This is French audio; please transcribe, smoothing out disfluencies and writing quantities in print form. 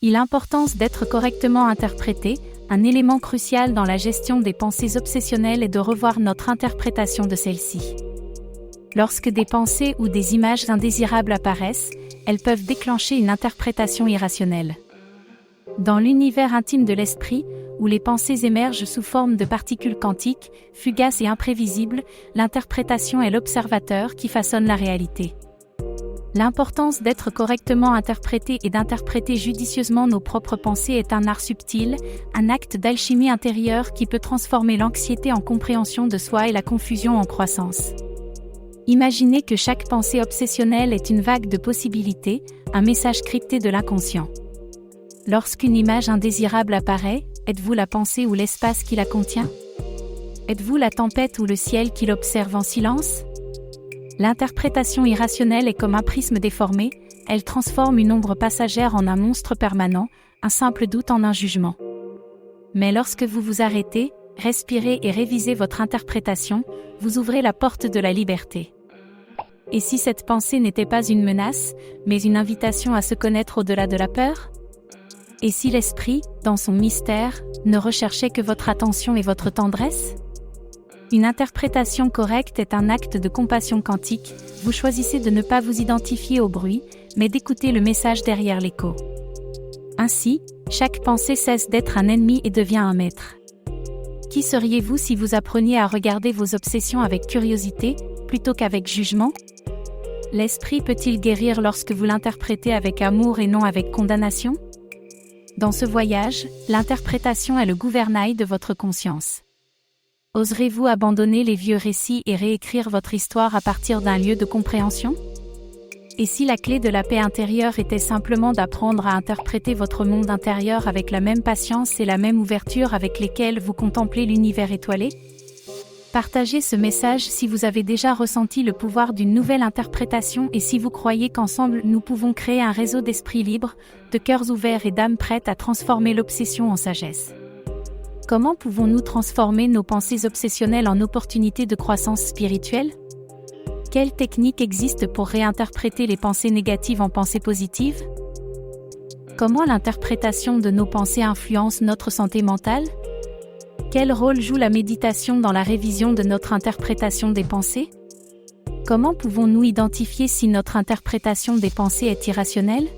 L'importance d'être correctement interprété, un élément crucial dans la gestion des pensées obsessionnelles est de revoir notre interprétation de celles-ci. Lorsque des pensées ou des images indésirables apparaissent, elles peuvent déclencher une interprétation irrationnelle. Dans l'univers intime de l'esprit, où les pensées émergent sous forme de particules quantiques, fugaces et imprévisibles, l'interprétation est l'observateur qui façonne la réalité. L'importance d'être correctement interprété et d'interpréter judicieusement nos propres pensées est un art subtil, un acte d'alchimie intérieure qui peut transformer l'anxiété en compréhension de soi et la confusion en croissance. Imaginez que chaque pensée obsessionnelle est une vague de possibilités, un message crypté de l'inconscient. Lorsqu'une image indésirable apparaît, êtes-vous la pensée ou l'espace qui la contient? Êtes-vous la tempête ou le ciel qui l'observe en silence? L'interprétation irrationnelle est comme un prisme déformé, elle transforme une ombre passagère en un monstre permanent, un simple doute en un jugement. Mais lorsque vous vous arrêtez, respirez et révisez votre interprétation, vous ouvrez la porte de la liberté. Et si cette pensée n'était pas une menace, mais une invitation à se connaître au-delà de la peur? Et si l'esprit, dans son mystère, ne recherchait que votre attention et votre tendresse? Une interprétation correcte est un acte de compassion quantique, vous choisissez de ne pas vous identifier au bruit, mais d'écouter le message derrière l'écho. Ainsi, chaque pensée cesse d'être un ennemi et devient un maître. Qui seriez-vous si vous appreniez à regarder vos obsessions avec curiosité, plutôt qu'avec jugement? L'esprit peut-il guérir lorsque vous l'interprétez avec amour et non avec condamnation? Dans ce voyage, l'interprétation est le gouvernail de votre conscience. Oserez-vous abandonner les vieux récits et réécrire votre histoire à partir d'un lieu de compréhension? Et si la clé de la paix intérieure était simplement d'apprendre à interpréter votre monde intérieur avec la même patience et la même ouverture avec lesquelles vous contemplez l'univers étoilé? Partagez ce message si vous avez déjà ressenti le pouvoir d'une nouvelle interprétation et si vous croyez qu'ensemble nous pouvons créer un réseau d'esprits libres, de cœurs ouverts et d'âmes prêtes à transformer l'obsession en sagesse. Comment pouvons-nous transformer nos pensées obsessionnelles en opportunités de croissance spirituelle? Quelles techniques existent pour réinterpréter les pensées négatives en pensées positives? Comment l'interprétation de nos pensées influence notre santé mentale? Quel rôle joue la méditation dans la révision de notre interprétation des pensées? Comment pouvons-nous identifier si notre interprétation des pensées est irrationnelle?